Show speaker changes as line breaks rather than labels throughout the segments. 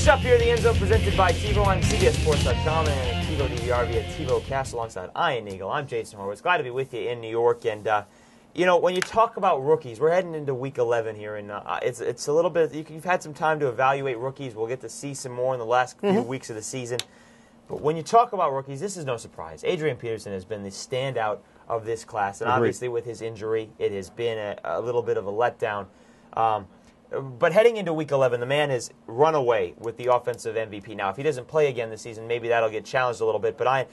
Finish up here in the end zone presented by TiVo on CBSSports.com and TiVo DVR via TiVo Cast alongside Ian Eagle. I'm Jason Horowitz. Glad to be with you in New York. And, when you talk about rookies, we're heading into Week 11 here, and it's a little bit, you've had some time to evaluate rookies. We'll get to see some more in the last few weeks of the season. But when you talk about rookies, this is no surprise. Adrian Peterson has been the standout of this class, and obviously with his injury, it has been a little bit of a letdown. But heading into Week 11, the man has run away with the offensive MVP. Now, if he doesn't play again this season, maybe that'll get challenged a little bit. But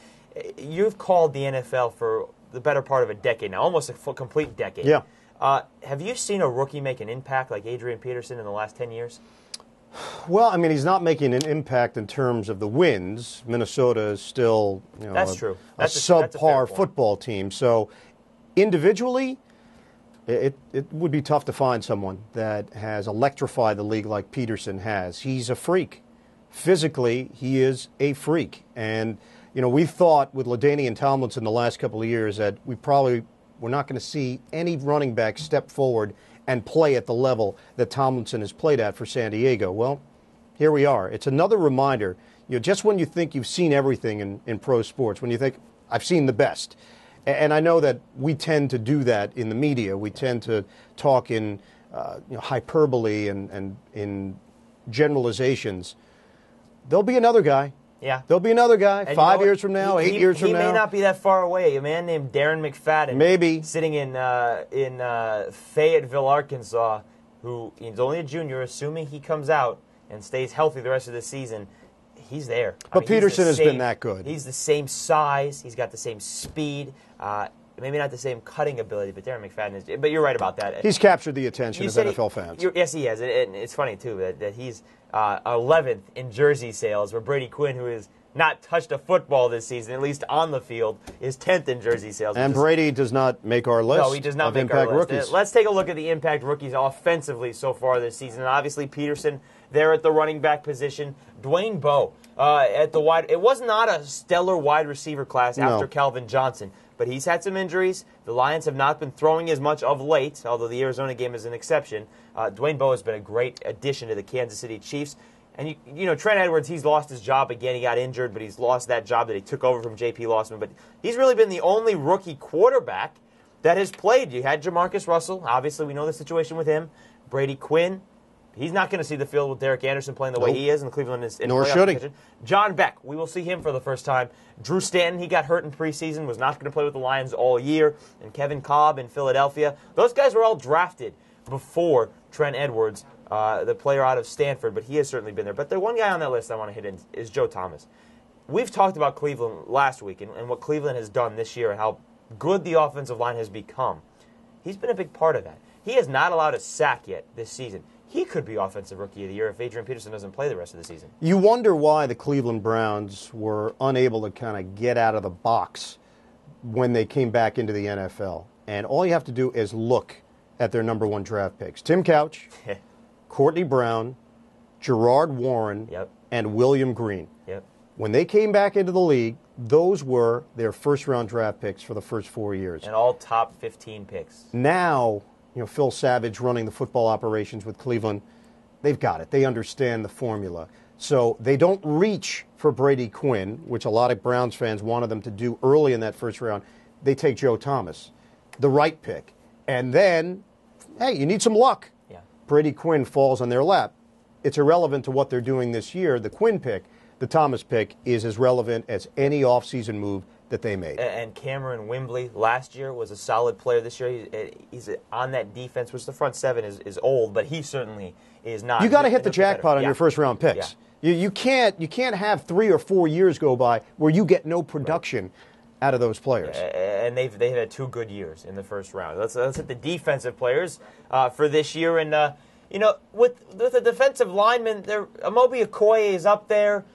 you've called the NFL for the better part of a decade now, almost a complete decade.
Yeah.
Have you seen a rookie make an impact like Adrian Peterson in the last 10 years?
Well, I mean, he's not making an impact in terms of the wins. Minnesota is still,
that's true.
That's a subpar football team. So individually, it would be tough to find someone that has electrified the league like Peterson has. He's a freak. Physically, he is a freak. And, we thought with LaDainian Tomlinson the last couple of years that we're not going to see any running back step forward and play at the level that Tomlinson has played at for San Diego. Well, here we are. It's another reminder, just when you think you've seen everything in pro sports, when you think, I've seen the best. And I know that we tend to do that in the media. We tend to talk in hyperbole and in generalizations. There'll be another guy.
Yeah.
There'll be another guy 5 years from now, 8 years from now.
He may not be that far away. A man named Darren McFadden.
Maybe.
Sitting in Fayetteville, Arkansas, who is only a junior, assuming he comes out and stays healthy the rest of the season. He's there.
But Peterson has been that good.
He's the same size. He's got the same speed. Maybe not the same cutting ability, but Darren McFadden is. But you're right about that.
He's captured the attention of NFL fans.
Yes, he has. And it's funny, too, that he's 11th in jersey sales, where Brady Quinn, who has not touched a football this season, at least on the field, is 10th in jersey sales.
And Brady does not make our list.
No, he does not make our list. Rookies. Let's take a look at the impact rookies offensively so far this season. And obviously, Peterson there at the running back position. Dwayne Bowe at the wide. It was not a stellar wide receiver class after Calvin Johnson, but he's had some injuries. The Lions have not been throwing as much of late, although the Arizona game is an exception. Dwayne Bowe has been a great addition to the Kansas City Chiefs. And, Trent Edwards, he's lost his job again. He got injured, but he's lost that job that he took over from J.P. Losman. But he's really been the only rookie quarterback that has played. You had Jamarcus Russell. Obviously, we know the situation with him. Brady Quinn. He's not going to see the field with Derek Anderson playing the way he is in Cleveland.
Nor should he.
John Beck, we will see him for the first time. Drew Stanton, he got hurt in preseason, was not going to play with the Lions all year. And Kevin Kolb in Philadelphia. Those guys were all drafted before Trent Edwards, the player out of Stanford, but he has certainly been there. But the one guy on that list I want to hit in is Joe Thomas. We've talked about Cleveland last week and what Cleveland has done this year and how good the offensive line has become. He's been a big part of that. He has not allowed a sack yet this season. He could be Offensive Rookie of the Year if Adrian Peterson doesn't play the rest of the season.
You wonder why the Cleveland Browns were unable to kind of get out of the box when they came back into the NFL. And all you have to do is look at their number one draft picks. Tim Couch, Courtney Brown, Gerard Warren, and William Green. When they came back into the league, those were their first-round draft picks for the first 4 years.
And all top 15 picks.
Now, Phil Savage running the football operations with Cleveland, they've got it. They understand the formula. So they don't reach for Brady Quinn, which a lot of Browns fans wanted them to do early in that first round. They take Joe Thomas, the right pick. And then, hey, you need some luck. Brady Quinn falls on their lap. It's irrelevant to what they're doing this year. The Quinn pick, the Thomas pick, is as relevant as any offseason move that they made.
And Cameron Wimbley last year was a solid player. This year he's on that defense, which the front seven is old, but he certainly is not.
You got to hit the jackpot on your first-round picks. You can't have 3 or 4 years go by where you get no production out of those players.
And they've had 2 good years in the first round. Let's hit the defensive players for this year. And, with the defensive linemen, Amobi Okoye is up there.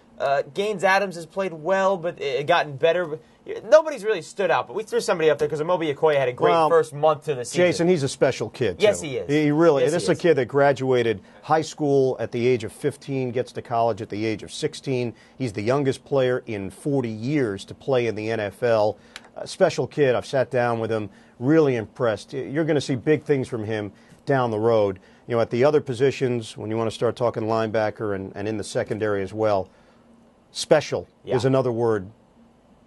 Gaines Adams has played well, but it gotten better. Nobody's really stood out, but we threw somebody up there because Amobi Okoye had a great first month to the season.
Jason, he's a special kid, too.
Yes, he is.
He really is. This is a kid that graduated high school at the age of 15, gets to college at the age of 16. He's the youngest player in 40 years to play in the NFL. A special kid. I've sat down with him. Really impressed. You're going to see big things from him down the road. At the other positions, when you want to start talking linebacker and in the secondary as well, special is another word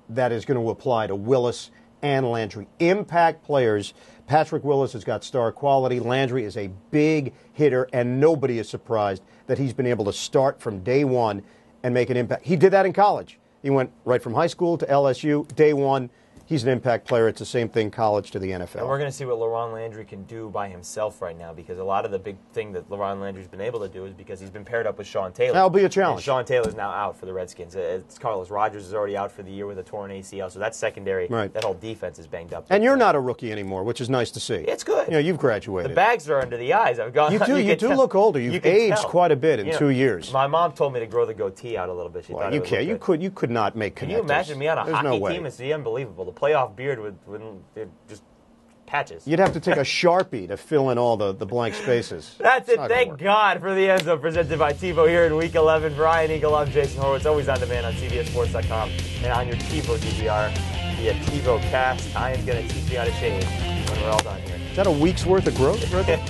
that is going to apply to Willis and Landry. Impact players. Patrick Willis has got star quality. Landry is a big hitter, and nobody is surprised that he's been able to start from day one and make an impact. He did that in college. He went right from high school to LSU, day one. He's an impact player. It's the same thing, college to the NFL.
And we're going to see what LaRon Landry can do by himself right now, because a lot of the big thing that LaRon Landry's been able to do is because he's been paired up with Sean Taylor.
That'll be a challenge.
And Sean Taylor's now out for the Redskins. Carlos Rogers is already out for the year with a torn ACL, so that's secondary.
Right.
That whole defense is banged up.
And you're not a rookie anymore, which is nice to see.
It's good.
You've graduated.
The bags are under the eyes. I've gone.
You do look older. You've aged quite a bit in 2 years.
My mom told me to grow the goatee out a little bit. She thought it would look good.
You could not make connectors.
Can you imagine me on a
There's
hockey
no way.
team? It's unbelievable. The playoff beard would just patches.
You'd have to take a Sharpie to fill in all the blank spaces.
That's it. Thank God for the End Zone presented by TiVo here in Week 11. For Ian Eagle, I'm Jason Horowitz. Always on demand on CBSSports.com and on your TiVo DVR via TiVo Cast. Ian's going to teach me how to shave when we're all done here.
Is that a week's worth of growth right there?